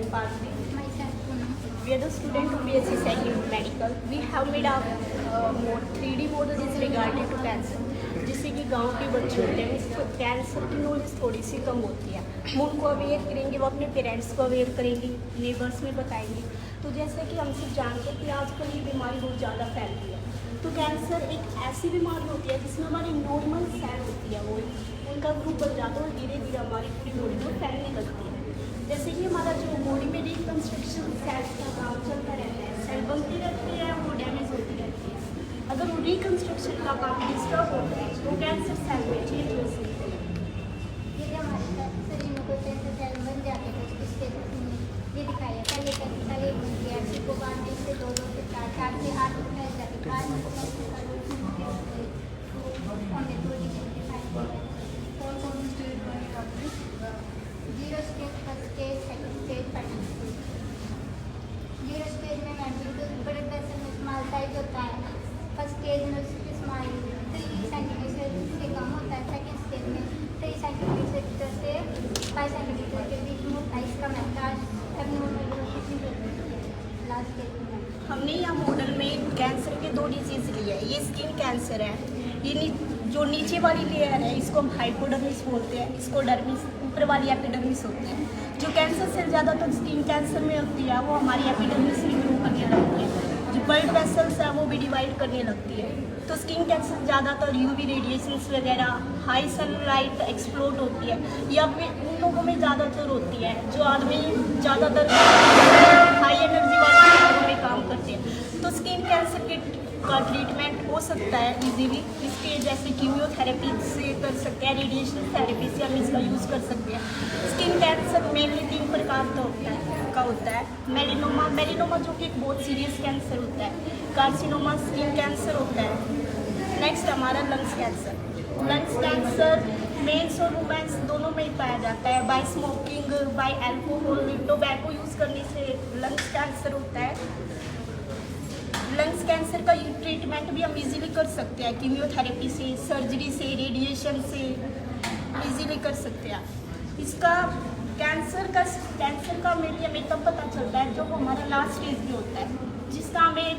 Parthi. Myself, Poonam. We are the student of BSc Second Medical. We have made a 3D model is regarding to cancer. जिससे कि गांव के बच्चे होते हैं इसको कैंसर की नॉलेज थोड़ी सी कम होती है। हम उनको अवेयर करेंगे, वो अपने पेरेंट्स को अवेयर करेंगे, नेबर्स में बताएंगे। तो जैसे कि हम सब जानते हैं कि आजकल ये बीमारी बहुत ज़्यादा फैल रही है। तो कैंसर एक ऐसी बीमारी होती है जिसमें हमारी नॉर्मल सेल होती है, वो उनका ग्रुप बन जाता है और धीरे धीरे हमारी पूरी बॉडी में फैलने लगती है। जैसे कि हमारा जो बॉडी में रिकन्स्ट्रक्शन सेल्स का काम चलता रहता है, सेल बनती रहती है, वो डैमेज होती रहती है। अगर वो रिकन्स्ट्रक्शन का काम डिस्टर्ब होता है तो कैंसर सेल में चेंज हो सकती है। ये जो हमारे शरीर में कोई कैंसर सेल बन जाते हैं तो इसके ये दिखाया पहले कैंसर एक बन गया, फिर को 5 दिन से 2 से 4, 4 से 8 फैल जाते हैं। 5 में कैंसर का रोग हमने 2 दिन दिखाई कौन स्टेज बनेगा अपने 0 stage, first stage, second stage, final stage. 0 stage में बिल्कुल बड़े पैसे में स्मॉल साइज होता है। फर्स्ट स्टेज में उसकी स्माइल 3 सेंटीमीटर से कम होता है। सेकंड स्टेज में 3 सेंटीमीटर से 5 सेंटीमीटर के बीच में होता है। इसका मैकेज एब्नॉर्मल ग्रोथ की होती है। लास्ट स्टेज में हमने यहाँ मॉडल में कैंसर के 2 डिजीज़ लिए हैं। ये स्किन कैंसर है, ये जो नीचे वाली लेयर है इसको हम हाइपोडर्मिस बोलते हैं, इसको डर्मिस, ऊपर वाली एपिडर्मिस होती है। जो कैंसर सेल ज़्यादातर स्किन कैंसर में होती है वो हमारी एपिडर्मिस में ग्रो करने लगती है। जो ब्लड वेसल्स है वो भी डिवाइड करने लगती है। तो स्किन कैंसर ज़्यादातर यूवी रेडिएशंस वगैरह, हाई सनलाइट एक्सप्लोड होती है, या फिर उन लोगों में ज़्यादातर होती है जो आदमी ज़्यादातर हाई एनर्जी वाले लोगों में काम करते हैं। तो स्किन कैंसर का ट्रीटमेंट हो सकता है इजीली। इसके जैसे कीमियोथेरेपी से कर सकते हैं, रेडिएशन थेरेपी से हम इसका यूज़ कर सकते हैं। स्किन कैंसर मेनली 3 प्रकार का होता है। मेलिनोमा जो कि एक बहुत सीरियस कैंसर होता है। कार्सिनोमा स्किन कैंसर होता है। नेक्स्ट हमारा lungs cancer. Lungs cancer mens और वुमेन्स दोनों में ही पाया जाता है। By smoking, by alcohol, tobacco use करने से लंग्स कैंसर होता है। लंग्स कैंसर का ट्रीटमेंट भी हम इजीली कर सकते हैं, कीमियोथेरेपी से, सर्जरी से, रेडिएशन से इजीली कर सकते हैं। इसका कैंसर का मेनली हमें तब पता चलता है जब हमारा लास्ट स्टेज पे होता है, जिसका हमें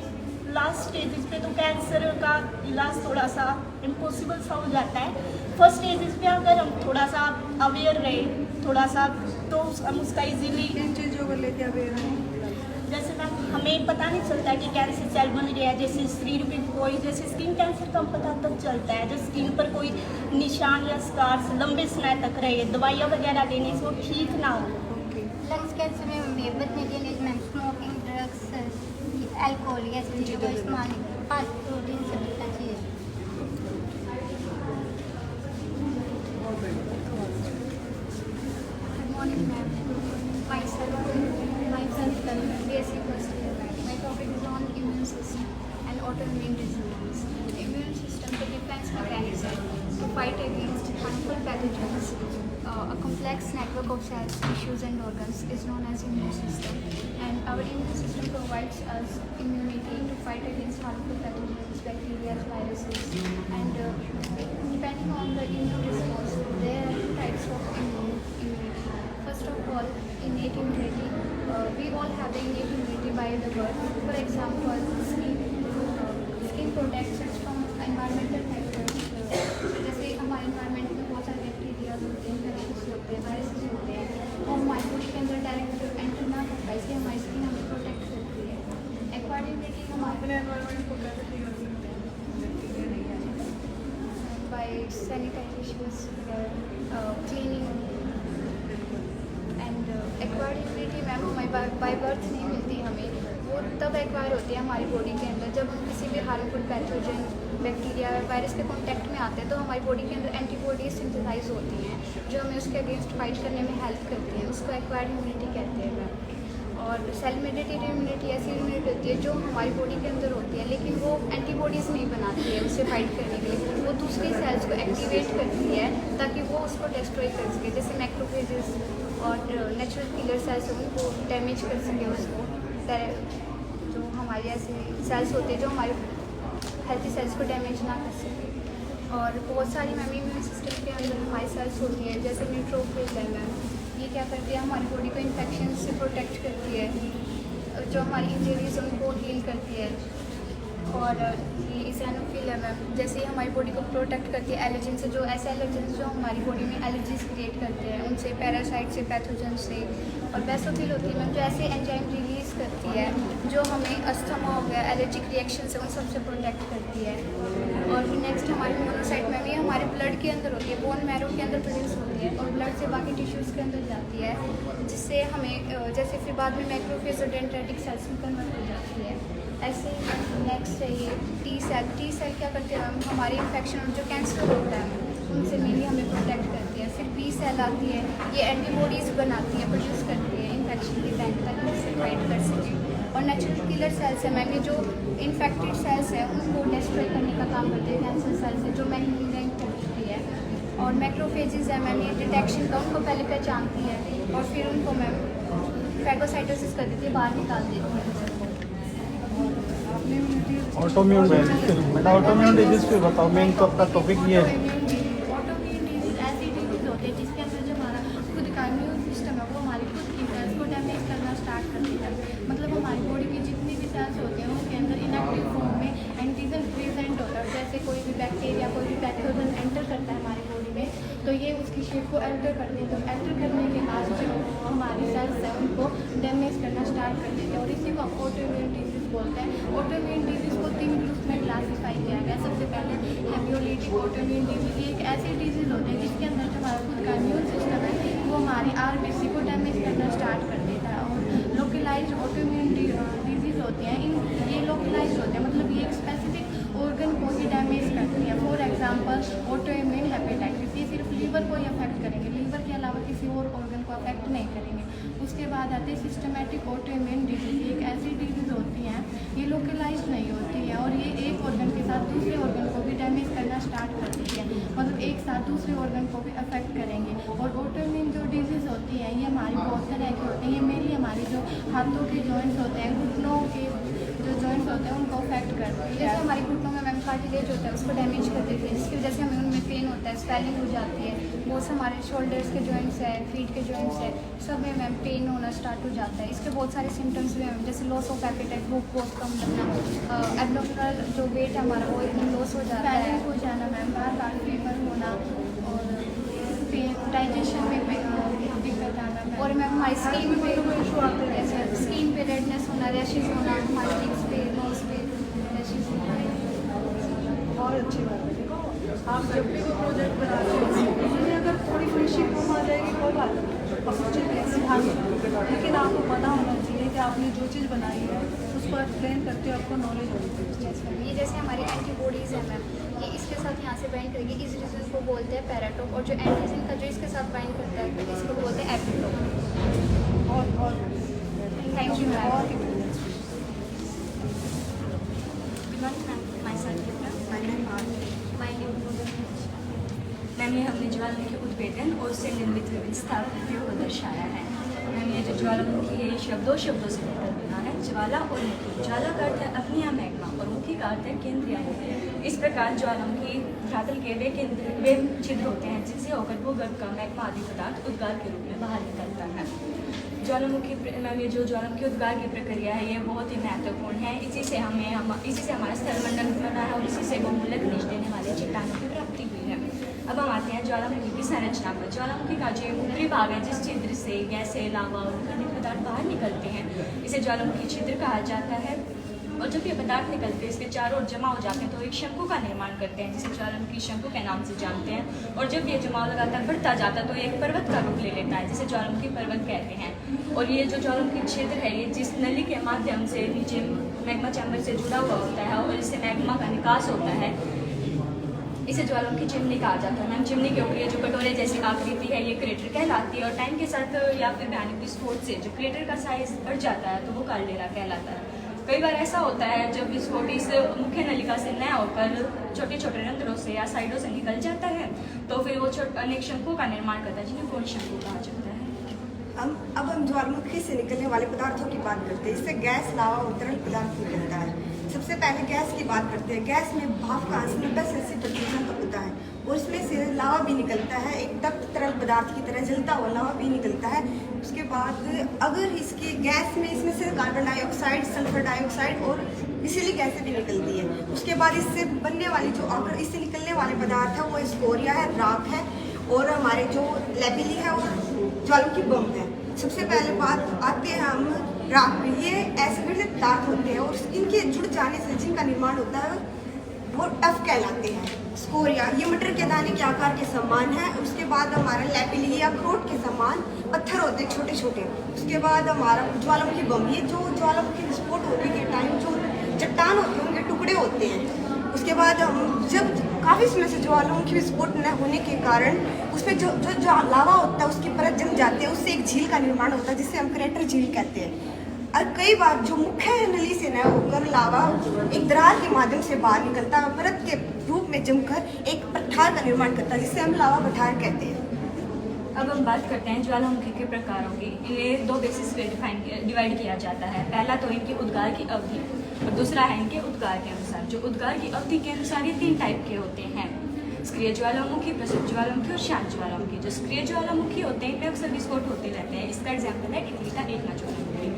लास्ट स्टेज पे तो कैंसर का इलाज थोड़ा सा इम्पॉसिबल सा हो जाता है। फर्स्ट स्टेज पे अगर हम थोड़ा सा अवेयर रहे थोड़ा सा तो हम उसका इजीली इन चीज़ों को लेके अवेयर हैं। जैसे मैम हमें पता नहीं चलता कि कैंसर सेल बन रहा है। जैसे शरीर पे कोई जैसे स्किन कैंसर का पता तब चलता है जब स्किन पर कोई निशान या स्कार्स लंबे समय तक रहे, दवाइयाँ वगैरह लेने से वो ठीक ना हो। लंग्स कैंसर में बचने के लिए मैं स्मोकिंग, ड्रग्स, अल्कोहल या चीज़ों का इस्तेमाल फास्ट फूड इन सब बचना चाहिए। Good morning ma'am, my self BSc first year. My topic is on immune system and autoimmune diseases. The immune system, the defense mechanism to fight against harmful pathogens. A complex network of cells, tissues and organs is known as immune system, and our immune system provides us immunity to fight against harmful pathogens, bacteria, viruses, and depending on the immune response, there are 2 types of immunity. First of all, innate immunity. We all have the innate immunity by the birth. For example, skin protects us from environmental factors. जैसे हमारे environment में बहुत सारे bacteria होते हैं, virus होते हैं, वो हमारी बॉडी के अंदर डायरेक्ट एंटर ना कर पाए, इसलिए हमारी स्किन हमें प्रोटेक्ट करती है। एक्वायर्ड इम्यूनिटी हमारे एनवायरनमेंट को कैसे ठीक रख सकते हैं बैक्टीरिया नहीं आते by sanitation, cleaning and acquired immunity ma'am हमारी बाय बर्थ नहीं मिलती हमें, वो तब एक्वायर होती है हमारी बॉडी के अंदर जब हम किसी भी हार्मफुल पैथोजन, बैक्टीरिया, वायरस के कॉन्टैक्ट में आते हैं। तो हमारी बॉडी के अंदर एंटीबॉडीज सिंथेसाइज होती हैं जो हमें उसके अगेंस्ट फाइट करने में हेल्प करती हैं, उसको एक्वायर्ड इम्यूनिटी कहते हैं मैम। और सेल मेडिटेड इम्यूनिटी ऐसी इम्यूनिटी होती है जो हमारी बॉडी के अंदर होती है लेकिन वो एंटीबॉडीज़ नहीं बनाती है उससे फाइट करने के लिए, वो दूसरी सेल्स को एक्टिवेट करती है ताकि वो उसको डिस्ट्रॉय कर सके, जैसे मैक्रोफेजेस और नेचुरल किलर सेल्स उनको डैमेज कर सके, उसको जो हमारे ऐसे सेल्स होते हैं जो हमारे हेल्थी सेल्स को डैमेज ना कर सके। और बहुत सारी मैम इम्यून सिस्टम के अंदर हमारी सेल्स होती हैं जैसे न्यूट्रोफिल है मैम, ये क्या करती है, हमारी बॉडी को इन्फेक्शन से प्रोटेक्ट करती है, जो हमारी इंजरीज उनको हील करती है। और ये इसेनोफिल है मैम, जैसे ही हमारी बॉडी को प्रोटेक्ट करती है एलर्जन से, जो ऐसे एलर्जन जो हमारी बॉडी में एलर्जीज क्रिएट करते हैं उनसे, पैरासाइट से, पैथोजन से। और बेसोफिल होती है मैम, जो ऐसे एंजाइम रिलीज़ करती है जो हमें अस्थमा हो गया, एलर्जिक रिएक्शन से, उन सबसे प्रोटेक्ट करती है। और नेक्स्ट हमारी मोनोसाइट में भी हमारे ब्लड के अंदर होती है, बोन मैरो के अंदर प्रोड्यूस होती है और ब्लड से बाकी टिश्यूज़ के अंदर जाती है, जिससे हमें जैसे फिर बाद में मैक्रोफेज और डेंड्राइटिक सेल्स में कन्वर्ट हो जाती है। ऐसे ही नेक्स्ट है ये टी सेल। टी सेल क्या करते हैं मैम, हमारे इन्फेक्शन और जो कैंसर होता है उनसे मेनली हमें प्रोटेक्ट करती है। फिर बी सेल आती है, ये एंटीबॉडीज़ बनाती है, प्रोड्यूस करती है इन्फेक्शन के टाइम तक से फाइट कर सके। और नेचुरल किलर सेल्स है मैम, ये जो इन्फेक्टेड सेल्स है उनको डिस्ट्रॉय करने का काम करते हैं कैंसर सेल्स से, जो मैलिग्नेंट हो चुकी है। और मैक्रोफेजेस है मैम, ये डिटेक्शन का उनको पहले पहचानती है और फिर उनको मैम फैगोसाइटोसिस कर देती है, बाहर निकाल देती है। ऑटोइम्यून बेटा, ऑटोइम्यून डिजीज पे बताओ, मेन तो आपका टॉपिक ये है। ऑटोइम्यून डिजीज ऐसी डिजीज होती है जिसके अंदर जो हमारा खुद का इम्यून सिस्टम है वो हमारी खुद की सेल्स को डैमेज करना स्टार्ट कर देता है। मतलब हमारी बॉडी की जितनी भी सेल्स होती हैं उनके अंदर इनएक्टिव फॉर्म में एंटीजन प्रेजेंट होता है। जैसे कोई भी बैक्टीरिया, कोई भी पैथोजन एंटर करता है हमारी बॉडी में तो ये उसकी शेप को अल्टर कर देते हैं। तो अल्टर करने के बाद जो हमारी सेल्स है उनको डैमेज करना स्टार्ट कर देते हैं और इसी को हम ऑटोइम्यून डिजीज बोलते हैं। ऑटोइम्यून डिजीज को 3 ग्रुप में क्लासीफाई किया गया है। सबसे पहले हेमोलिटिक ऑटोइम्यून डिजीज, ये एक ऐसी डिजीज होती है जिसके अंदर जो हमारा खुद का इम्यून सिस्टम है वो हमारी आरबीसी को डैमेज करना स्टार्ट कर देता है। और लोकलाइज्ड ऑटोइम्यून डिजीज होती हैं, ये लोकलाइज्ड होते हैं, मतलब ये एक स्पेसिफिक ऑर्गन को ही डैमेज करती है। फॉर एग्जांपल ऑटोइम्यून हेपेटाइटिस, ये सिर्फ लीवर को ही अफेक्ट करेंगे, लीवर के अलावा किसी और ऑर्गन को अफेक्ट नहीं करेंगे। उसके बाद आते हैं सिस्टमेटिक ऑटोइम्यून डिजीज, ये एक ऐसी डिजीज होती हैं, ये लोकलाइज्ड नहीं होती है और ये एक ऑर्गन के साथ दूसरे ऑर्गन को भी डैमेज करना स्टार्ट कर देती है, मतलब एक साथ दूसरे ऑर्गन को भी अफेक्ट करेंगे। और ऑटोइम्यून जो डिजीज होती है ये हमारी बहुत तरह की होती हैं, ये मेनली हमारी जो हाथों के जॉइंट्स होते हैं, घुटनों के जो जॉइंट्स होते हैं उनको अफेक्ट करती है। जैसे हमारे घुटनों में मैम कार्टिलेज होता है उसको डैमेज कर देती है, जिसकी वजह से हमें उनमें पेन होता है, स्वेलिंग हो जाती है। बहुत से हमारे शोल्डर्स के जॉइंट्स है, फीट के जॉइंट्स है, सब में मैम पेन होना स्टार्ट हो जाता है। इसके बहुत सारे सिम्टम्स भी हैं, जैसे लॉस ऑफ एपेटाइट, भूख बहुत कम लगना, एब्डोमिनल जो वेट है हमारा वो एकदम लॉस हो जाता है, स्वेलिंग हो जाना मैम, बार फीवर होना और डाइजेशन में दिक्कत आना। और मैम हमारी स्किन पे इशू आते हैं, जैसे स्किन पे रेडनेस होना, रैशेज होना, हमारे लिप्स पे, नोज पे रैशेज होना। और अच्छी बात है, देखो आप जब भी कोई प्रोजेक्ट बनाते हो इसमें अगर थोड़ी फिनिशिंग कम आ जाएगी कोई बात नहीं, अब उस चीज़ में सिखानी है, लेकिन आपको पता होना चाहिए कि आपने जो चीज़ बनाई है उसको एक्सप्लेन करते हो, आपको नॉलेज होनी चाहिए। ये जैसे हमारी एंटीबॉडीज़ है मैम, ये इसके साथ यहाँ से बाइंड करेगी, इस डिजीज को बोलते हैं पैराटोप, और जो एंटीजन का जो इसके साथ बाइंड करता है इसको बोलते हैं एपिटोप। और थैंक यू मैम। मैम ये हमने ज्वालामुखी उद्भेदन और उससे निर्मित व्यवस्था को दर्शाया है। मैम ये जो ज्वालामुखी है ये दो शब्दों से मिलकर बना है, ज्वाला और मुखी। ज्वाला का अर्थ है अग्नि या मैग्मा और मुखी का अर्थ है केंद्रीय। इस प्रकार ज्वालामुखी धरातल के वे छिद्र होते हैं जिनसे होकर भूगर्भ का मैग्मा आदि पदार्थ उद्गार के रूप में बाहर निकलता है। ज्वालामुखी मैम ये जो ज्वालामुखी उद्गार की प्रक्रिया है ये बहुत ही महत्वपूर्ण है। इसी से हमारा स्थलमंडल बना है और इसी से बहुमूल्य खनिज देने वाले चट्टानों की प्राप्ति हुई है। अब हम आते हैं ज्वालामुखी की संरचना पर। ज्वालामुखी का जो ऊपरी भाग है जिस छिद्र से गैसें, लावा और खनिज पदार्थ बाहर निकलते हैं इसे ज्वालामुखी छिद्र कहा जाता है। और जब ये पदार्थ निकलते हैं इसके चारों ओर जमा हो जाते हैं तो एक शंकु का निर्माण करते हैं जिसे ज्वालामुखी शंकु के नाम से जानते हैं। और जब ये जमाव लगातार बढ़ता जाता है तो एक पर्वत का रूप ले लेता है जिसे ज्वालामुखी पर्वत कहते हैं। और ये जो ज्वालामुखी क्षेत्र है ये जिस नली के माध्यम से नीचे मैग्मा चैम्बर से जुड़ा हुआ होता है और इससे मैग्मा का निकास होता है इसे ज्वालामुखी चिमनी कहा जाता है। मैम चिमनी के ऊपर ये जो कटोरे जैसी आकृति है ये क्रेटर कहलाती है और टाइम के साथ या फिर भयानक विस्फोट से जो क्रेटर का साइज बढ़ जाता है तो वो काल्डेरा कहलाता है। कई बार ऐसा होता है जब विस्फोट इस मुख्य नलिका से न होकर छोटे छोटे रंध्रों से या साइडों से निकल जाता है तो फिर वो अनेक शंकुओं का निर्माण करता है जिन्हें कोण शंकु कहा जाता है। अब हम ज्वालामुखी से निकलने वाले पदार्थों की बात करते हैं। इससे गैस, लावा और तरल पदार्थ निकलता है। सबसे पहले गैस की बात करते हैं। गैस में भाप का अंश 90 से 80% तक होता है और इसमें से लावा भी निकलता है, एक तप्त तरल पदार्थ की तरह जलता हुआ लावा भी निकलता है। उसके बाद अगर इसकी गैस में इसमें से कार्बन डाइऑक्साइड, सल्फर डाइऑक्साइड और इसीलिए गैसें भी निकलती है। उसके बाद इससे बनने वाली जो अगर इससे निकलने वाले पदार्थ है वो स्कोरिया है, राख है और हमारे जो लैपिली है और ज्वालामुखी बम है। सबसे पहले बात आते हैं हम राख पे। ये ऐसे विरले पदार्थ होते हैं और इनके जुड़ जाने से जिनका निर्माण होता है वो टफ कहलाते हैं। स्कोरिया ये मटर के दाने के आकार के समान है। उसके बाद हमारा लैपिली या अखरोट के समान पत्थर होते हैं छोटे छोटे। उसके बाद हमारा ज्वालामुखी बम, ये जो ज्वालामुखी विस्फोट होने के टाइम जो चट्टान होते हैं उनके टुकड़े होते हैं। उसके बाद हम जब काफ़ी समय से ज्वालामुखी विस्फोट न होने के कारण उसमें जो लावा होता है उसकी परत जम जाती है, उससे एक झील का निर्माण होता है जिसे हम क्रेटर झील कहते हैं। और कई बार जो मुख्य नली से न होकर लावा एक दरार के माध्यम से बाहर निकलता है, परत के रूप में जमकर एक पठार का निर्माण करता है जिसे हम लावा पठार कहते हैं। अब हम बात करते हैं ज्वालामुखी के प्रकारों की। इन्हें दो बेसिस पे डिवाइड किया जाता है। पहला तो इनकी उद्गार की अवधि और दूसरा है इनके उद्गार के अनुसार। जो उद्गार की अवधि के अनुसार ये 3 टाइप के होते हैं: सक्रिय ज्वालामुखी, प्रसुप्त ज्वालामुखी और शांत ज्वालामुखी। जो सक्रिय ज्वालामुखी होते हैं इनमें अक्सर विस्फोट होते रहते हैं। इसका एग्जाम्पल है इटली का एकना ज्वालामुखी।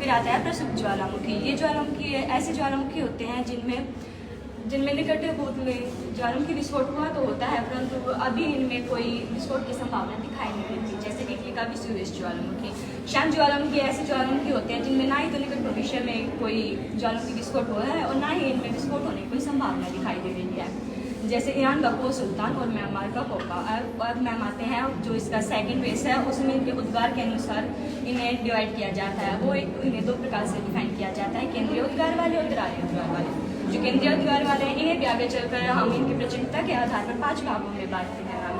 फिर आता है प्रसुप्त ज्वालामुखी। ये ज्वालामुखी ऐसे ज्वालामुखी होते हैं जिनमें निकट भूत में ज्वालामुखी विस्फोट हुआ तो होता है, परंतु अभी इनमें कोई विस्फोट की संभावना दिखाई नहीं देती, जैसे इटली का विसुवियस ज्वालामुखी। शांत ज्वालामुखी ऐसे ज्वालामुखी होते हैं जिनमें ना ही तो निकट भविष्य में कोई ज्वालामुखी विस्फोट हुआ है और ना ही इनमें विस्फोट होने की कोई संभावना दिखाई दे रही है, जैसे ईरान का को सुल्तान और म्यांमार का कोका। अब मैम आते हैं जो इसका सेकंड बेस है, उसमें इनके उद्गार के अनुसार इन्हें डिवाइड किया जाता है। वो इन्हें 2 प्रकार से डिफाइन किया जाता है: केंद्रीय उद्गार वाले और दरारी उद्गार वाले। जो केंद्रीय उद्गार वाले हैं इन्हें भी आगे चलकर हम इनकी प्रचलितता के आधार पर 5 भागों में बांटते हैं मैम।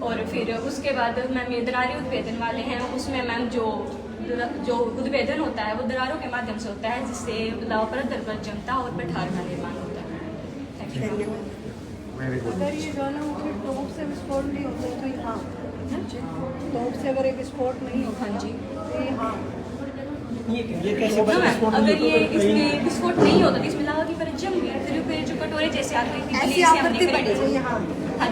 और फिर उसके बाद मैम ये दरारी उद्भेदन वाले हैं, उसमें मैम जो उद्भेदन होता है वो दरारों के माध्यम से होता है, जिससे लावा परत दर पर जमता और पठार का निर्माण होता है। Thank you. अगर ये ज्वालामुखी टॉप से विस्फोट नहीं होते तो यहाँ टॉप से अगर एक विस्फोट नहीं होता हाँ जी। तो यहाँ ये कैसे विस्फोट अगर ये इसमें विस्फोट नहीं होता तो इसमें लावा की परत जम गई, फिर जो कटोरे जैसे आते हैं ऐसी आपत्ति बढ़ती है यहाँ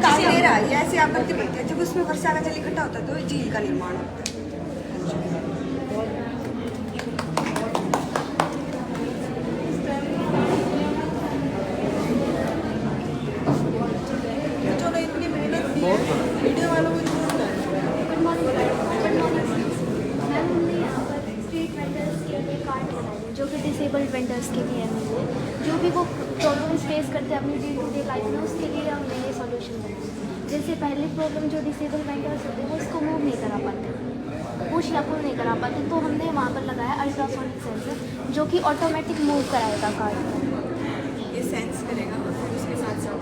काफी देर आई है, ऐसी आपत्ति बढ़ती है। जब उसमें वर्षा का जल इकट्ठा होता है तो झील का निर्माण होता है। चलो इतनी मेहनत की है, वीडियो वालों को मैम हमने यहाँ पर स्ट्रीट वेंडर्स के लिए कार्ड बनाए हैं जो कि डिसेबल्ड वेंडर्स के लिए हैं। जो भी वो प्रॉब्लम्स फेस करते हैं अपनी डे टू डे लाइफ में, उसके लिए हमने ये सॉल्यूशन बनाया। जैसे पहली प्रॉब्लम जो डिसेबल वेंडर्स होते हैं वो इसको मूव नहीं करा पाते, पुश या पुल नहीं करा पाते, तो हमने वहाँ पर लगाया अल्ट्रासोनिक सेंसर जो कि ऑटोमेटिक मूव कराएगा कार्ड को। ये सेंस करेगा और उसके साथ साथ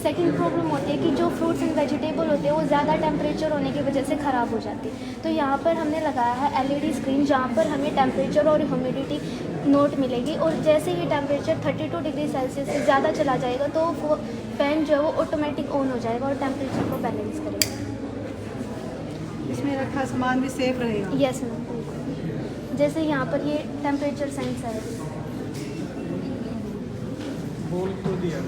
सेकेंड प्रॉब्लम होती है कि जो फ्रूट्स एंड वेजिटेबल होते हैं वो ज़्यादा टेम्परेचर होने की वजह से ख़राब हो जाती है। तो यहाँ पर हमने लगाया है LED स्क्रीन जहाँ पर हमें टेम्परेचर और ह्यूमिडिटी नोट मिलेगी, और जैसे ही टेम्परेचर 32 डिग्री सेल्सियस से ज़्यादा चला जाएगा तो वो फैन जो है वो ऑटोमेटिक ऑन हो जाएगा और टेम्परेचर को बैलेंस करेगा। इसमें रखा सामान भी सेफ रहेगा। यस मैम, बिल्कुल। जैसे यहाँ पर ये टेम्परेचर सेंसर है, बोल तो दिया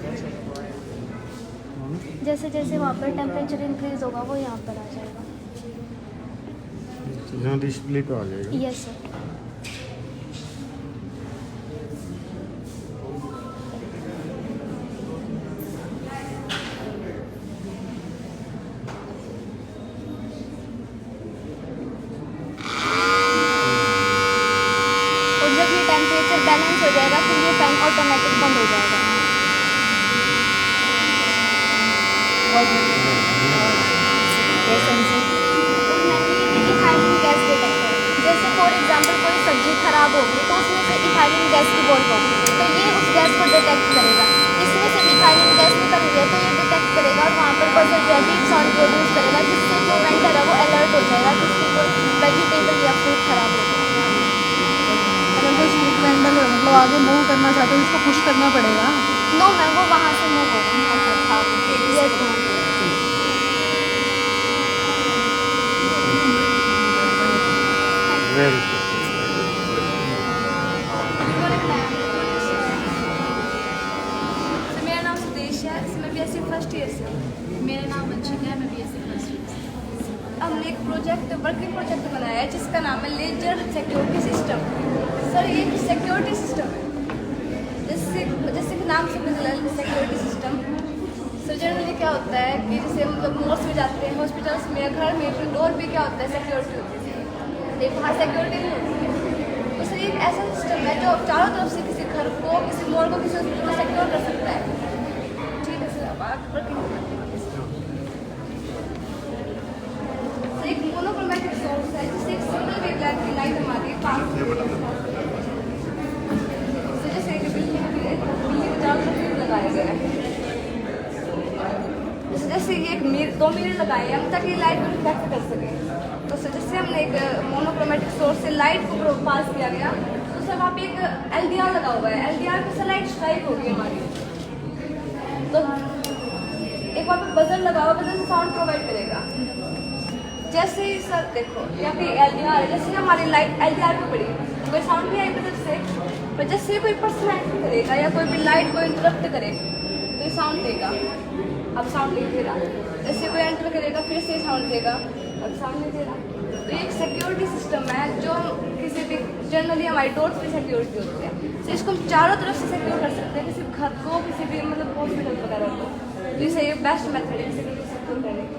जैसे जैसे वहाँ पर टेम्परेचर इंक्रीज होगा वो यहाँ पर आ जाएगा। यहाँ डिस्प्ले पे आ जाएगा। Yes sir. और जब ये टेम्परेचर बैलेंस हो जाएगा फिर ये फैन ऑटोमेटिक बंद हो जाएगा। और मैंने ये इथाइलिन गैस डिटेक्टर, जैसे फॉर एग्जांपल कोई सब्जी खराब होगी तो उसमें से इथाइलिन गैस की बॉल होगी तो ये उस गैस को डिटेक्ट करेगा। इसमें से इथाइलिन गैस निकल रही है तो ये डिटेक्ट करेगा और वहाँ पर बजर जो है बीप साउंड प्रोड्यूस करेगा, जिससे जो वेंडर है वो अलर्ट हो जाएगा कि उसकी कोई वेजिटेबल या फ्रूट खराब हो गया। अगर कोई स्ट्रीट वेंडर मतलब आगे मूव करना चाहते हैं उसको पुश करना पड़ेगा। नो मैम, वो वहाँ से मूव होगा। Yes ma'am. वेरी मेरा नाम सुदेश है, इसमें BSc फर्स्ट ईयर से हूँ। हमने एक वर्किंग प्रोजेक्ट बनाया है जिसका नाम है लेजर सिक्योरिटी सिस्टम। सर ये सिक्योरिटी सिस्टम है, जैसे कि नाम से पता चला सिक्योरिटी सिस्टम। सो जनरली क्या होता है कि जैसे मतलब मॉल्स में जाते हैं, हॉस्पिटल्स में, घर में डोर पे क्या होता है सिक्योरिटी होती है, एक बाहर सिक्योरिटी नहीं होती है। तो सर एक ऐसा सिस्टम है जो चारों तरफ से किसी घर को, किसी मॉल को, किसी हॉस्पिटल को सिक्योर कर सकता है। ठीक है सर, अब आगे वर्किंग एक मोनोक्रोमैटिक सोर्स है जिससे एक सिंगल वेवलेंथ की लाइट हमारी पास जैसे बिजली के चारों तरफ लगाया गया है। जैसे ये 2 मिरर लगाए हैं हम ताकि लाइट को रिफ्लेक्ट कर सके। तो जैसे हमने एक मोनोक्रोमैटिक सोर्स से लाइट को पास किया गया, तो सर वहाँ पे एक LDR लगा हुआ है, LDR पे से लाइट स्ट्राइक होगी हमारी। तो एक वहाँ पे बजर लगा हुआ, बजर साउंड प्रोवाइड करेगा। जैसे ही सर देखो यहाँ पे LDR है, जैसे हमारी लाइट LDR पे पड़ी तो कोई साउंड नहीं आई बजर से, पर जैसे कोई पर्सन एंटर करेगा या कोई भी लाइट को इंटरप्ट करे तो ये साउंड देगा। अब साउंड नहीं दे रहा, जैसे कोई एंटर करेगा फिर से साउंड देगा, अब साउंड नहीं दे रहा। तो ये एक सिक्योरिटी सिस्टम है जो किसी भी जनरली हमारी डोर्स पे सिक्योरिटी होती है, तो इसको हम चारों तरफ से सिक्योर कर सकते हैं, किसी घर को, किसी भी मतलब हॉस्पिटल वगैरह को। तो इसे ये बेस्ट मेथड है सिक्योर करने की।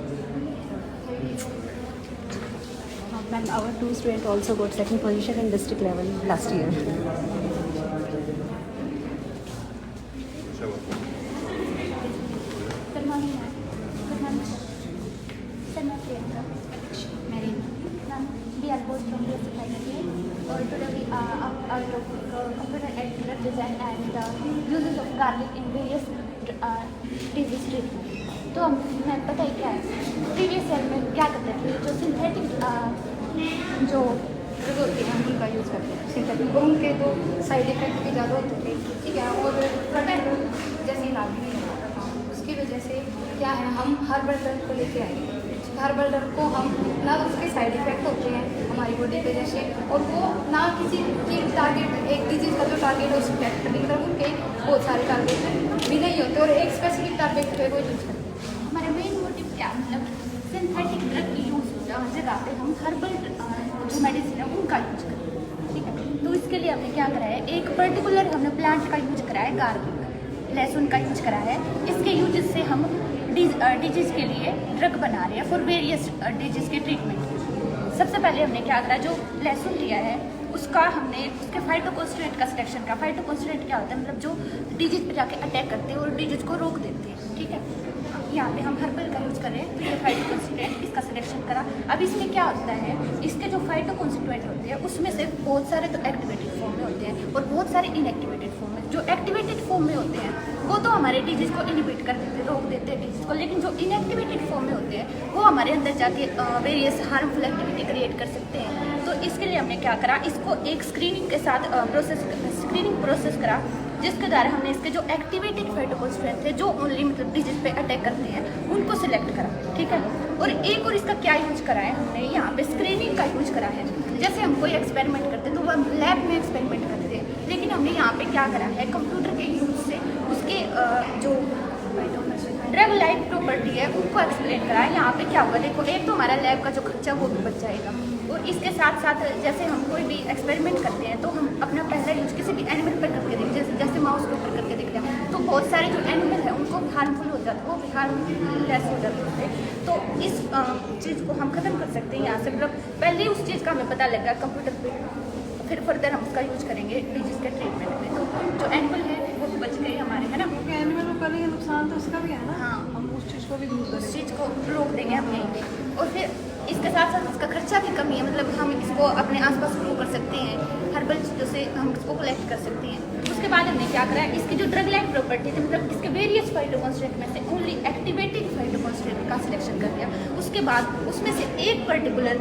Ma'am, our 2 students also got second position in district level last year. Good morning, ma'am. Good morning, sir. Sir, मैं Priyanka. Marina. Ma'am, we are both from BSc Final Year. Or today we are topic computer aided design and uses of garlic in various disease treatment. तो मैं पता है क्या है, previous year में क्या करते थे, जो सिंथेटिक जो ड्रग होती है उनका यूज़ करते हैं सिंथेटिक, उनके तो साइड इफेक्ट भी ज़्यादा होते थे, ठीक है, और प्रोटेक्ट जैसे इलाज नहीं होता था। उसकी वजह से क्या है, हम हर्बल ड्रग को लेके आए। हर्बल ड्रग को हम ना उसके साइड इफेक्ट होते हैं हमारी बॉडी पे जैसे, और वो ना किसी की टारगेट, एक डिजीज़ का जो टारगेट है उस पर्टिकुलर उनके बहुत सारे टारगेट भी नहीं होते और एक स्पेसिफिक टारगेट पे वो यूज़ करते हैं। हमारा मेन मोटिव क्या, मतलब सिंथेटिक ड्रग की यूज़ जगह पे हम हर्बल जो मेडिसिन है उनका यूज करें, ठीक है। तो इसके लिए हमने क्या करा है, एक पर्टिकुलर हमने प्लांट का यूज करा है, गार्लिक, लहसुन का यूज करा है। इसके यूजेस से हम डिजीज़ के लिए ड्रग बना रहे हैं फॉर वेरियस डिजीज़ के ट्रीटमेंट। सबसे पहले हमने क्या करा, जो लहसुन लिया है उसका हमने उसके फाइटोकॉन्स्टिट्यूएंट का सिलेक्शन का। फाइटोकॉन्स्टिट्यूएंट क्या होता है, मतलब जो डिजीज पे जाके अटैक करते हैं और डिजीज को रोक देते हैं, ठीक है। यहाँ पे हम हर्बल का यूज़ करें तो ये फाइटोकॉन्स्टिट्यूएंट इसका सिलेक्शन करा। अब इसमें क्या होता है, इसके जो फाइटोकॉन्स्टिट्यूएंट होते हैं उसमें से बहुत सारे तो एक्टिवेटेड फॉर्म में होते हैं और बहुत सारे इनएक्टिवेटेड फॉर्म में। जो एक्टिवेटेड फॉर्म में होते हैं वो तो हमारे डिजीज़ को इनिबिट कर देते हैं, रोक देते हैं डिजीज़ को, लेकिन जो इनएक्टिवेटेड फॉर्म में होते हैं वो हमारे अंदर जाके वेरियस हार्मफुल एक्टिविटी क्रिएट कर सकते हैं। तो इसके लिए हमने क्या करा, इसको एक स्क्रीनिंग के साथ स्क्रीनिंग प्रोसेस करा, जिसके द्वारा हमने इसके जो एक्टिवेटेड फाइटोकॉन्स्टिट्यूएंट थे जो ओनली मतलब डिजीज पे अटैक करते हैं उनको सिलेक्ट करा, ठीक है। और एक और इसका क्या यूज करा है, हमने यहाँ पे स्क्रीनिंग का यूज करा है। जैसे हम कोई एक्सपेरिमेंट करते हैं तो वो हम लैब में एक्सपेरिमेंट करते हैं, लेकिन हमने यहाँ पे क्या करा है, कंप्यूटर के यूज से उसके जो ड्रग लाइक प्रॉपर्टी है उनको एक्सप्लेन करा है। यहाँ पे क्या होगा, देखो एक तो हमारा लैब का जो खर्चा वो भी बच जाएगा, और इसके साथ साथ जैसे हम कोई भी एक्सपेरिमेंट करते हैं तो हम अपना पहला यूज किसी भी एनिमल पर करके देखते हैं, जैसे माउस के ऊपर करके देखते हैं, तो बहुत सारे जो एनिमल है उनको हार्मफुल हो जाते, वो भी हार्मफुल लेस हो जाते हैं। तो इस चीज़ को हम ख़त्म कर सकते हैं यहाँ से, मतलब पहले उस चीज़ का हमें पता लगा कंप्यूटर पे, फिर फर्दर हम उसका यूज करेंगे डिजीज़ के ट्रीटमेंट में। तो जो एनिमल है वो बच गए हमारे, है ना, क्योंकि एनिमल को करेंगे नुकसान तो उसका भी है ना। हाँ, हम उस चीज़ को भी दूर उस करेंगे, चीज़ को रोक देंगे हम यहीं पे। और फिर इसके साथ साथ इसका खर्चा भी कम है, मतलब हम इसको अपने आसपास ग्रो कर सकते हैं, हर्बल चीज़ों से हम इसको कलेक्ट कर सकते हैं। उसके बाद हमने क्या करा है, इसकी जो ड्रग लाइक प्रॉपर्टी थी, मतलब इसके वेरियस फाइटोकॉन्स्टिट्यूएंट में से ओनली एक्टिवेटेड फाइटोकॉन्स्टिट्यूएंट का सिलेक्शन कर दिया। उसके बाद उसमें से एक पर्टिकुलर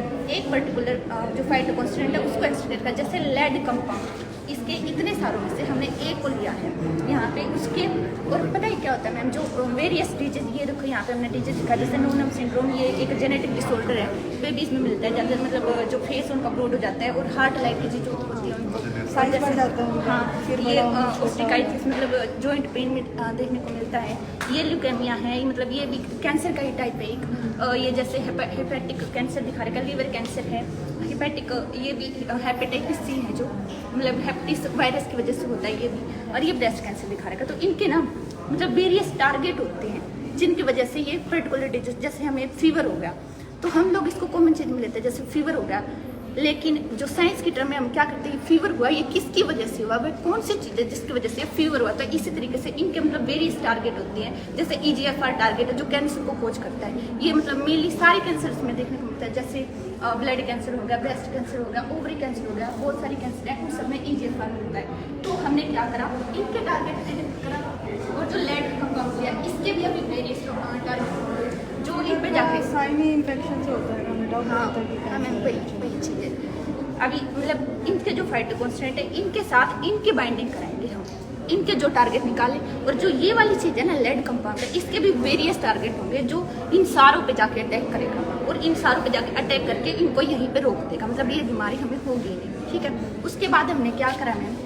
जो फाइटोकॉन्स्टिट्यूएंट है उसको एक्सट्रैक्ट कर, जैसे लेड कंपाउंड, इसके इतने सारों में से हमने एक को लिया है यहाँ पे उसके। और पता है क्या होता है मैम, जो वेरियस डिजीज, ये देखो यहाँ पे हमने डिजीज दिखा, जैसे नोनम सिंड्रोम, ये एक जेनेटिक डिसऑर्डर है, बेबीज में मिलता है ज़्यादा, मतलब जो फेस उनका ब्रॉड हो जाता है, और हार्ट लाइक डिजीज जो होती है उनको साइज बढ़ जाता है। हाँ, ये ऑस्टिकाइटिस मतलब जॉइंट पेन में देखने को मिलता है। ये ल्यूकेमिया है, मतलब ये भी कैंसर का ही टाइप है एक। ये जैसे हेपेटिक कैंसर दिखा रखा है, लीवर कैंसर है, हेपेटिक, ये भी हेपेटाइटिस सी है जो मतलब हेपेटिस वायरस की वजह से होता है ये भी, और ये ब्रेस्ट कैंसर दिखा रखा है। तो इनके ना मतलब वेरियस टारगेट होते हैं जिनकी वजह से ये पर्टिकुलर डिजीज, जैसे हमें फीवर हो गया तो हम लोग इसको कॉमन चीज में लेते हैं, जैसे फीवर हो गया, लेकिन जो साइंस की टर्म में हम क्या करते हैं, फीवर हुआ ये किसकी वजह से हुआ, वह कौन सी चीज़ है जिसकी वजह से फीवर हुआ। तो इसी तरीके से इनके मतलब वेरियस टारगेट होती हैं, जैसे EGFR टारगेट है जो कैंसर को खोज करता है। ये मतलब मेनली सारे कैंसर में देखने को मिलता है, जैसे ब्लड कैंसर हो गया, ब्रेस्ट कैंसर हो गया, ओवरी कैंसर हो गया, बहुत सारी कैंसर है, उन सब में EGFR मिलता है। तो हमने क्या करा, इनके टारगेट करा, और जो लेड कंपाउंड लिया इसके भी अभी वेरियस टारगेट जो इन पे जाके साइनी इन्फेक्शन से होता है। हाँ मैम, वही चीज़ है। अभी मतलब इनके जो फाइटोकॉन्स्टेंट है इनके साथ इनकी बाइंडिंग कराएंगे हम, इनके जो टारगेट निकाले। और जो ये वाली चीज़ है ना लेड कंपाउंड है, इसके भी वेरियस टारगेट होंगे जो इन सारों पे जाके अटैक करेगा, और इन सारों पे जाके अटैक करके इनको यहीं पे रोक देगा, मतलब ये बीमारी हमें होगी नहीं। ठीक है, उसके बाद हमने क्या करा मैम,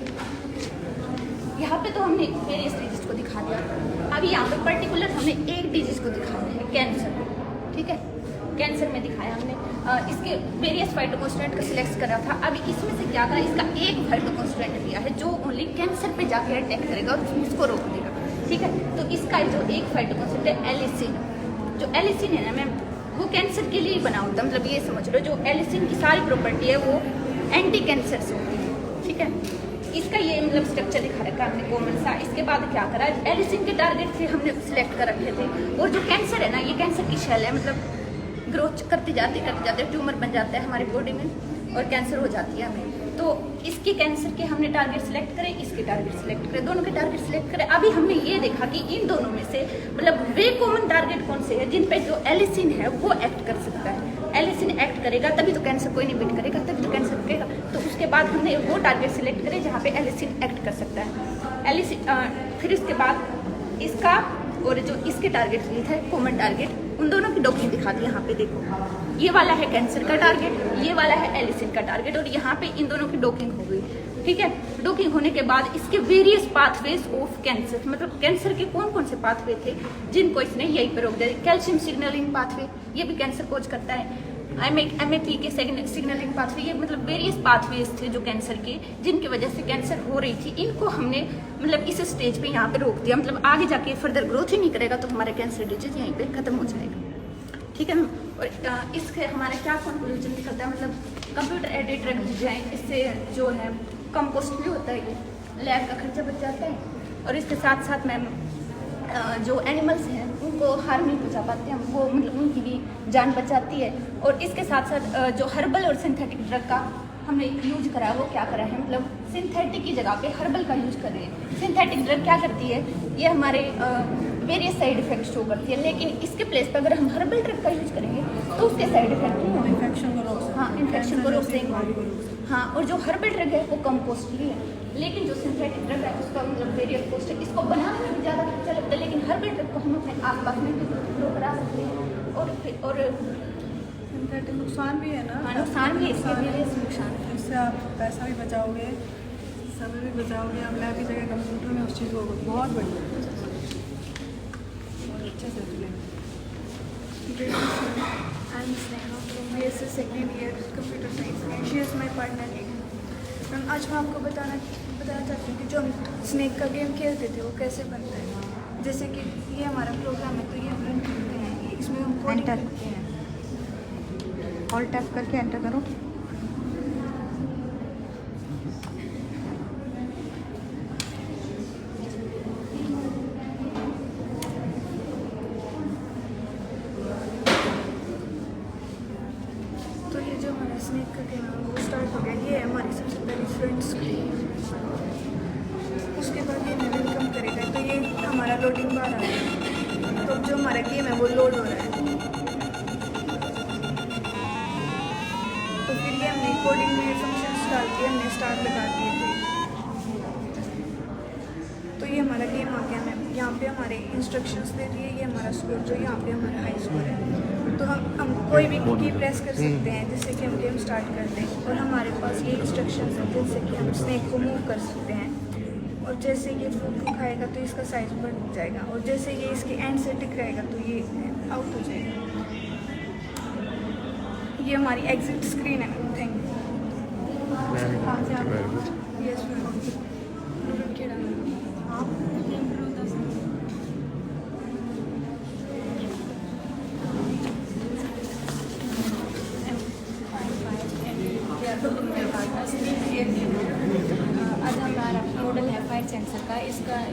यहाँ पे तो हमने वेरियस डिजीज को दिखा दिया, अभी यहाँ पे पर्टिकुलर हमने एक डिजीज को दिखाना है, कैंसर। ठीक है, कैंसर में दिखाया हमने, इसके वेरियस फाइटोकॉन्स्टेंट का सिलेक्ट करा था। अभी इसमें से क्या करा, इसका एक फाइटोकॉन्स्टेंट लिया है जो ओनली कैंसर पे जाके अटैक करेगा और उसको रोक देगा। ठीक है, तो इसका जो एक फाइटोकॉन्स्टेंट है एलिसिन, जो एलिसिन है ना मैम वो कैंसर के लिए बना होता है, मतलब ये समझ लो जो एलिसिन की सारी प्रॉपर्टी है वो एंटी कैंसर से होती है। ठीक है, इसका ये मतलब स्ट्रक्चर दिखा रखा हमने कॉमन सा। इसके बाद क्या करा, एलिसिन के टारगेट से हमने सिलेक्ट कर रखे थे, और जो कैंसर है ना ये कैंसर की शेल है, मतलब ग्रोथ करते जाते ट्यूमर बन जाता है हमारी बॉडी में और कैंसर हो जाती है हमें। तो इसके कैंसर के हमने टारगेट सिलेक्ट करे, इसके टारगेट सिलेक्ट करे, दोनों के टारगेट सिलेक्ट करे। अभी हमने ये देखा कि इन दोनों में से मतलब वे कॉमन टारगेट कौन से है जिन पे जो एलिसिन है वो एक्ट कर सकता है। एलिसिन एक्ट करेगा तभी तो कैंसर को इनहिबिट करेगा, तभी तो कैंसर रुकेगा। तो उसके बाद हमने वो टारगेट सिलेक्ट करे जहाँ पे एलिसिन एक्ट कर सकता है। एलिसिन फिर इसके बाद इसका और जो इसके टारगेट लिए थे कॉमन टारगेट, उन दोनों की डॉकिंग दिखा दी। यहाँ पे देखो, ये वाला है कैंसर का टारगेट, ये वाला है एलिसिन का टारगेट, और यहाँ पे इन दोनों की डॉकिंग हो गई। ठीक है, डॉकिंग होने के बाद इसके वेरियस पाथवेज ऑफ कैंसर, मतलब कैंसर के कौन कौन से पाथवे थे जिनको इसने यहीं पे रोक दिया। कैल्शियम सिग्नलिंग पाथवे, ये भी कैंसर कोज करता है। MAP के सिग्नलिंग पाथवे, ये मतलब वेरियस पाथवेज थे जो कैंसर के, जिनकी वजह से कैंसर हो रही थी। इनको हमने मतलब इस स्टेज पे यहाँ पे रोक दिया, मतलब आगे जाके फर्दर ग्रोथ ही नहीं करेगा तो हमारा कैंसर डिजीज यहीं पे खत्म हो जाएगा। ठीक है मैम, और इसके हमारा क्या कंक्लूजन निकलता है, मतलब कंप्यूटर एडेड ड्रग जाए, इससे जो है कम कॉस्टली होता है, ये लैब का खर्चा बच जाता है, और इसके साथ साथ मैम जो एनिमल्स हैं उनको हार्म नहीं पहुँचा पाते हम, वो मतलब उनकी भी जान बचाती है। और इसके साथ साथ जो हर्बल और सिंथेटिक ड्रग का हमने यूज करा है, वो क्या करा है, मतलब सिंथेटिक की जगह पे हर्बल का यूज कर रहे हैं। सिंथेटिक ड्रग क्या करती है, ये हमारे वेरियस साइड इफेक्ट शो करती है, लेकिन इसके प्लेस पर अगर हम हर्बल ड्रग का यूज करेंगे तो उसके साइड इफेक्ट नहीं होंगे, इन्फेक्शन को रोक, हाँ इन्फेक्शन को रोक देंगे। हाँ, और जो हर्बल ड्रग है वो कम कॉस्टली है, लेकिन जो सिंथेटिक ड्रग है उसका मतलब वेरियस कॉस्ट है, इसको बनाने में भी ज़्यादा खर्चा लगता है, लेकिन हर्बल ड्रग को हम अपने आसपास में भी ग्रो करा सकते हैं। और सिंथेटिक नुकसान भी है ना, हाँ नुकसान भी है, इसके वेरियस नुकसान है। इससे आप पैसा भी बचाओगे, समय भी बचाओगे, आप लैब की जगह कंप्यूटर में उस चीज़ को बहुत बढ़िया और अच्छे से I'm Sneha from BSc second year computer science and she is my partner in. Ma'am आज मैं आपको बताना चाहती हूँ कि जो हम स्नेक का गेम खेलते थे वो कैसे बनता है। जैसे कि ये हमारा प्रोग्राम है, तो ये हम रन करते हैं, इसमें हम कोडिंग करते हैं। ऑल टैप करके एंटर करो। तो ये जो हमारा स्नेक का गेम है वो स्टार्ट हो गया। ये है हमारी सबसे पहली फ्रंट स्क्रीन, उसके बाद ये वेलकम करेगा, तो ये हमारा लोडिंग बार आ रहा है। तो जो हमारा गेम है वो लोड हो रहा है, तो फिर ये हमने कोडिंग में फंक्शंस डाल के हमने स्टार्ट लगा दिए थे। हमारे इंस्ट्रक्शंस दे दिए, ये हमारा स्कोर जो यहाँ पे हमारा हाई स्कोर है। तो हम कोई भी की प्रेस कर सकते हैं जिससे कि हम गेम स्टार्ट कर दें, और हमारे पास ये इंस्ट्रक्शंस हैं जिनसे कि हम स्नेक को मूव कर सकते हैं। और जैसे ये फूड को खाएगा तो इसका साइज बढ़ जाएगा, और जैसे ये इसके एंड से टिक रहेगा तो ये आउट हो जाएगा। ये हमारी एग्जिट स्क्रीन है। Thank you. यस आज हमारा मॉडल है फायर सेंसर का।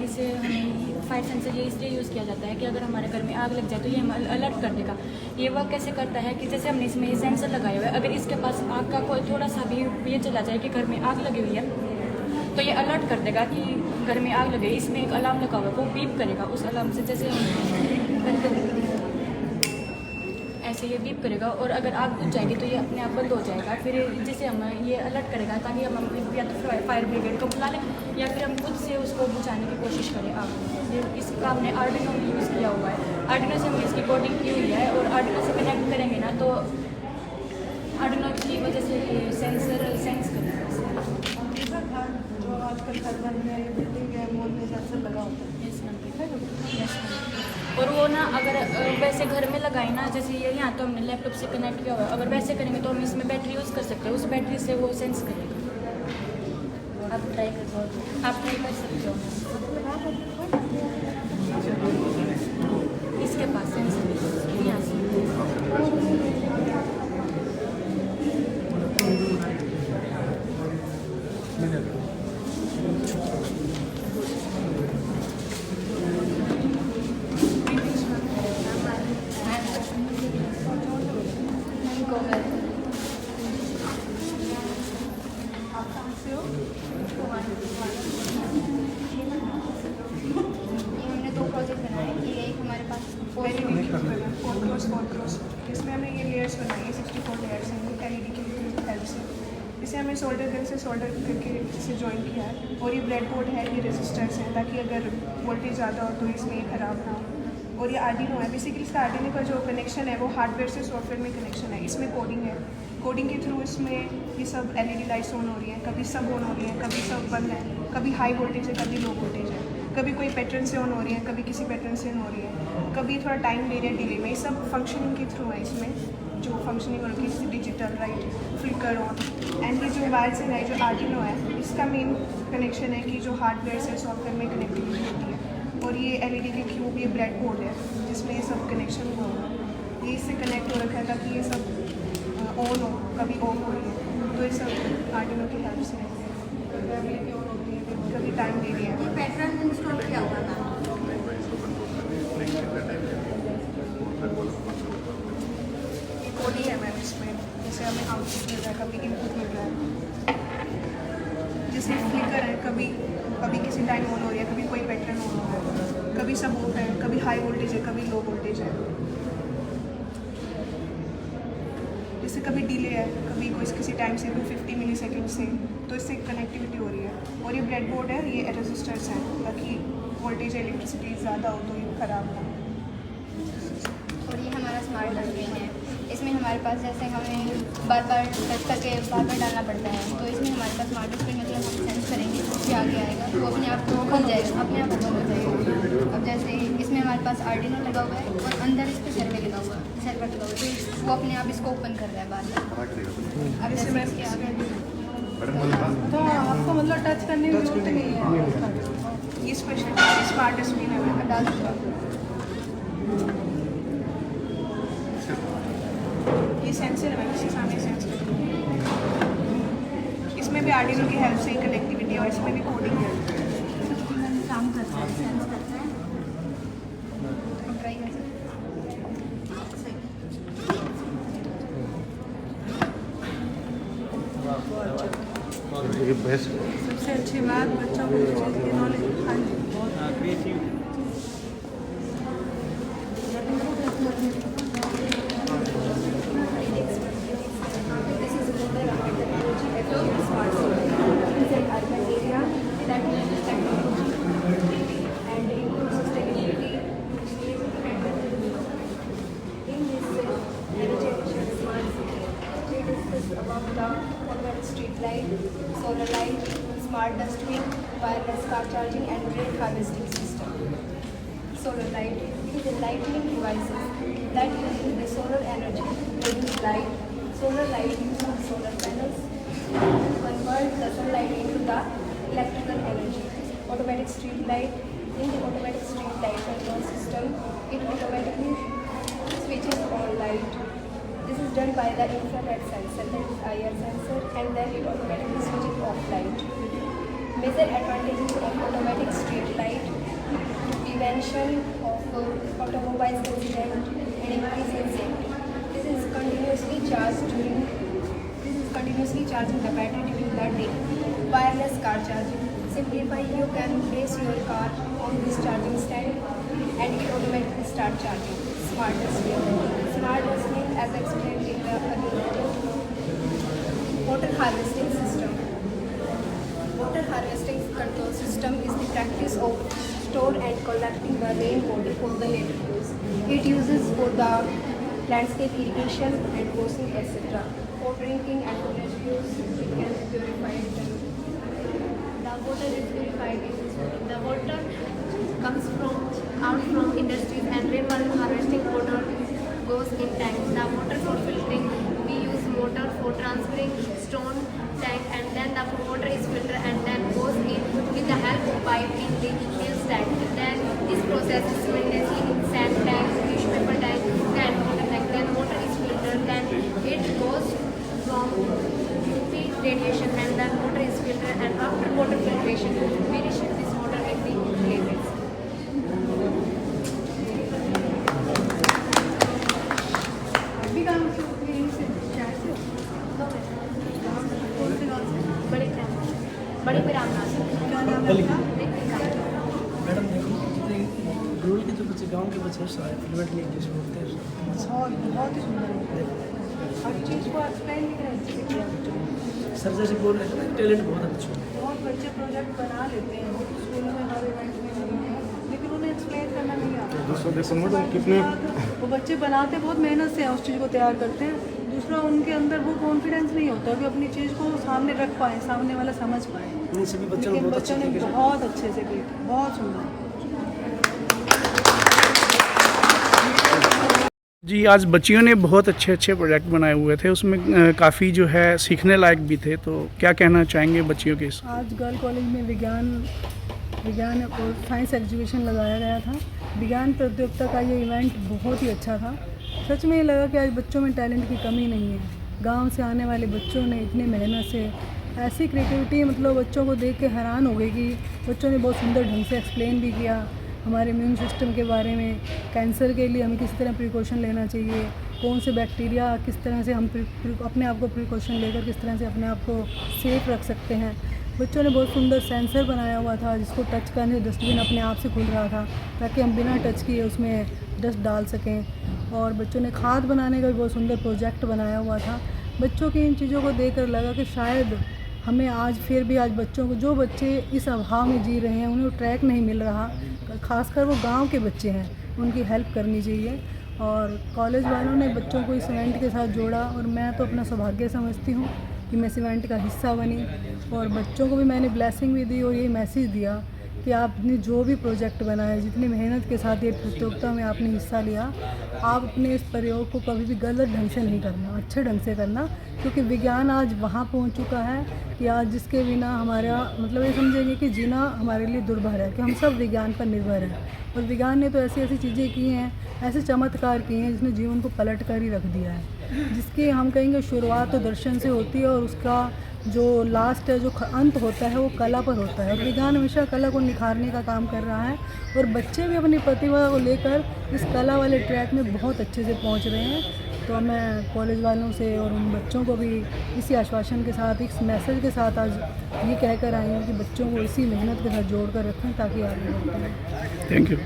इसे हमें फायर सेंसर ये इसलिए यूज़ किया जाता है कि अगर हमारे घर में आग लग जाए तो ये हमें अलर्ट कर देगा। ये वर्क कैसे करता है कि जैसे हमने इसमें ये सेंसर लगाया हुआ है, अगर इसके पास आग का कोई थोड़ा सा भी ये चला जाए कि घर में आग लगी हुई है तो ये अलर्ट कर देगा कि घर में आग लगे। इसमें एक अलार्म लगा हुआ है, वो बीप करेगा। उस अलार्म से जैसे ऐसे ये बीप करेगा, और अगर आग बुझ जाएगी तो ये अपने आप बंद हो जाएगा। फिर जिसे हम ये अलर्ट करेगा ताकि हम या तो फायर ब्रिगेड को बुला लें या फिर हम खुद से उसको बुझाने की कोशिश करें आग। ये इसका हमने आर्डिनो में यूज़ किया हुआ है। आर्डिनो से हमने इसकी कोडिंग की हुई है, और आर्डिनो से कनेक्ट करेंगे ना तो आर्डिनो की वजह से ये सेंसर सेंस करेगा। जो आजकल घर घर में बिल्डिंग है, मॉल में सेंसर लगा होता है। और वो ना अगर वैसे घर में लगाए ना, जैसे ये यहाँ तो हमने लैपटॉप से कनेक्ट किया हुआ है, अगर वैसे करेंगे तो हम इसमें बैटरी यूज़ कर सकते हैं। उस बैटरी से वो सेंस करेगा। आप ट्राई कर सकते हो। इसके पास सेंसर यहाँ से हमने 2 प्रोजेक्ट बनाए कि एक हमारे पास फोर क्रॉस इसमें हमें ये लेयर्स बनाई है, 64 लेयर्स हैं एलईडी की हेल्प से। इसे हमें सोल्डर गन से सोल्डर करके इसे ज्वाइन किया है। और ये ब्रेड बोर्ड है, ये रेजिस्टर्स हैं ताकि अगर वोल्टेज ज़्यादा हो तो इसमें ये ख़राब ना हो। और ये आर्डिनो है। बेसिकली इसका आर्डिनो का जो कनेक्शन है वो हार्डवेयर से सॉफ्टवेयर में कनेक्शन है। इसमें कोडिंग है, कोडिंग के थ्रू इसमें ये सब एलईडी लाइट्स ऑन हो रही हैं, कभी सब ऑन हो रही हैं, कभी सब बंद है, कभी हाई वोल्टेज है, कभी लो वोल्टेज है, कभी कोई पैटर्न से ऑन हो रही है, कभी किसी पैटर्न से ऑन हो रही है, कभी थोड़ा टाइम ले रही है डिले में। ये सब फंक्शनिंग के थ्रू है। इसमें जो फंक्शनिंग और किसी digital right flicker on. And ये जो मोबाइल से है, जो आर्डिनो है, इसका मेन कनेक्शन है कि जो हार्डवेयर से सॉफ्टवेयर में कनेक्टिविटी होती है। और ये एलईडी के क्यूब, ये ब्रेड बोर्ड है जिसमें ये सब कनेक्शन हो रहा है। ये इससे कनेक्ट हो रखा है ताकि ये सब ऑन हो, कभी ऑफ हो रही है तो ये सब आर्डिनो की हेल्प से ऑन होती है, कभी टाइम दे रही है। ये पैटर्न इंस्टॉल किया हुआ था। कोडिंग है मैम इसमें, जैसे हमें आउटपुट मिल रहा है, कभी इनपुट मिल रहा है। जैसे फ्लिकर है, कभी कभी किसी टाइम ऑन हो रही है, कभी कोई पैटर्न ऑन हो रहा है, कभी सब ऑफ है, कभी हाई वोल्टेज है, कभी लो वोल्टेज है। जैसे कभी डिले है, कभी कोई किसी टाइम से 250 मिली सेकेंड से, तो इससे कनेक्टिविटी हो रही है। और ये ब्रेड बोर्ड है, ये रेजिस्टर्स हैं ताकि वोल्टेज इलेक्ट्रिसिटी ज़्यादा हो तो ये ख़राब ना हो। और ये हमारा स्मार्ट डस्टबिन है। इसमें हमारे पास जैसे हमें बार बार टच करके बार बार डालना पड़ता है, तो इसमें हमारे पास स्मार्ट डस्टबिन मतलब हम सेंस करेंगे कुछ भी आगे आएगा तो अपने आप खुल जाएगा, अपने आप बंद हो जाएगा। अब जैसे इसमें हमारे पास आर्डिनो लगा हुआ है और अंदर इस पर सर्वर लगा हुआ है, तो वो अपने आप इसको ओपन कर रहा है बार। अब जैसे मैं इसके आगे तो आपको मतलब टच करने की जरूरत नहीं है। ये स्पेशल स्मार्ट डस्टबिन है, मैं डाल दूँगा। ये सेंसर है, इसके सामने सेंसर। इसमें भी आर्डिनो की हेल्प से कनेक्टिविटी और इसमें भी कोडिंग है। काम करता है, सेंस करता है। हम ट्राई कर सकते बेस्ट सबसे अच्छी बात बच्चों को इस चीज़ की नॉलेज। हाँ जी, that uses technology and improves sustainability light, solar light, smart dustbin, wireless car charging and rain harvesting system. Solar light is a lighting devices that uses the solar energy to produce light. Solar light uses solar panels to convert the sunlight into the electrical energy. Automatic street light. In the automatic street light control system, it automatically switches on light. This is done by the infrared sensor, that is IR sensor, and then it automatically switches off light. Major advantages of automatic street light: prevention of automobiles accident and increase in safety. This is continuously charging the battery during the day. Wireless car charging. Simplify, you can place your car on this charging stand and it automatically start charging. Smart dustbin. Smart dustbin, as explained in the earlier video. Water harvesting system. Water harvesting control system is the practice of store and collecting the rainwater for the later use. It uses for the landscape irrigation and washing, etc. For drinking and toilet use, it can be purified. The water is purified in this way. The water comes out from industries and rainwater harvesting water goes in tanks. The water for filtering, we use motor for transferring stone tank, and then the water is filtered and then goes in with the help of pipe in the hills tank. Then this process is simultaneously in sand tank, tissue paper tank, and water tank. Then water is filtered, then it goes from UV radiation, and then water is filtered, and after water filtration we receive this water in the lakes. अभी काम यहीं से शहर से कौन से गाँव से? बड़े रामनाथ क्या नाम है आपका? मैडम देखो जितने रूरल के जो बच्चे गांव के बच्चे हैं फ्लुएंटली इंग्लिश बोलते हैं बहुत ही सुंदर है। हर चीज़ को एक्सप्लेन भी करें अच्छे से किया बच्चों को। सर जैसे बोल रहे हैं टैलेंट बहुत अच्छा है। बहुत बच्चे प्रोजेक्ट बना लेते हैं स्कूलों में, हर इवेंट में नहीं है, लेकिन उन्हें एक्सप्लेन करना नहीं आता। दूसरा देखो मैडम कितने वो बच्चे बनाते बहुत मेहनत से उस चीज़ को तैयार करते हैं। दूसरा उनके अंदर वो कॉन्फिडेंस नहीं होता कि अपनी चीज़ को सामने रख पाए, सामने वाला समझ पाए। इन सभी बच्चों ने लेकिन बहुत बच्चों ने अच्छे बहुत अच्छे से की, बहुत सुंदर। जी आज बच्चियों ने बहुत अच्छे अच्छे प्रोजेक्ट बनाए हुए थे, उसमें काफ़ी जो है सीखने लायक भी थे, तो क्या कहना चाहेंगे बच्चियों के इस? आज गर्ल कॉलेज में विज्ञान और साइंस एग्जीबिशन लगाया गया था। विज्ञान प्रतियोगिता का ये इवेंट बहुत ही अच्छा था। सच में ये लगा कि आज बच्चों में टैलेंट की कमी नहीं है। गांव से आने वाले बच्चों ने इतने मेहनत से ऐसी क्रिएटिविटी, मतलब बच्चों को देख के हैरान हो गई कि बच्चों ने बहुत सुंदर ढंग से एक्सप्लेन भी किया हमारे इम्यून सिस्टम के बारे में, कैंसर के लिए हमें किस तरह प्रिकॉशन लेना चाहिए, कौन से बैक्टीरिया किस तरह से हम अपने आप को प्रिकॉशन लेकर किस तरह से अपने आप को सेफ रख सकते हैं। बच्चों ने बहुत सुंदर सेंसर बनाया हुआ था जिसको टच करने से डस्टबिन अपने आप से खुल रहा था ताकि हम बिना टच किए उसमें डस्ट डाल सकें। और बच्चों ने खाद बनाने का भी बहुत सुंदर प्रोजेक्ट बनाया हुआ था। बच्चों की इन चीज़ों को देखकर लगा कि शायद हमें आज फिर भी आज बच्चों को, जो बच्चे इस अभाव में जी रहे हैं, उन्हें ट्रैक नहीं मिल रहा, खासकर वो गांव के बच्चे हैं, उनकी हेल्प करनी चाहिए। और कॉलेज वालों ने बच्चों को इस इवेंट के साथ जोड़ा और मैं तो अपना सौभाग्य समझती हूँ कि मैं इस इवेंट का हिस्सा बनी। और बच्चों को भी मैंने ब्लेसिंग भी दी और ये मैसेज दिया कि आपने जो भी प्रोजेक्ट बनाया, जितनी मेहनत के साथ ये प्रतियोगिता में आपने हिस्सा लिया, आप अपने इस प्रयोग को कभी भी गलत ढंग से नहीं करना, अच्छे ढंग से करना, क्योंकि विज्ञान आज वहाँ पहुँच चुका है कि आज जिसके बिना हमारा, मतलब ये समझेंगे कि जीना हमारे लिए दुर्भर है, कि हम सब विज्ञान पर निर्भर हैं। और विज्ञान ने तो ऐसी ऐसी चीज़ें की हैं, ऐसे चमत्कार किए हैं जिसने जीवन को पलट कर ही रख दिया है। जिसकी हम कहेंगे शुरुआत तो दर्शन से होती है और उसका जो लास्ट है, जो अंत होता है, वो कला पर होता है। और विज्ञान हमेशा कला को निखारने का काम कर रहा है और बच्चे भी अपनी प्रतिभा को लेकर इस कला वाले ट्रैक में बहुत अच्छे से पहुंच रहे हैं। तो मैं कॉलेज वालों से और उन बच्चों को भी इसी आश्वासन के साथ, इस मैसेज के साथ आज ये कहकर आई हूँ कि बच्चों को इसी मेहनत के साथ जोड़ कर रखें ताकि आगे बढ़ते हैं। Thank you.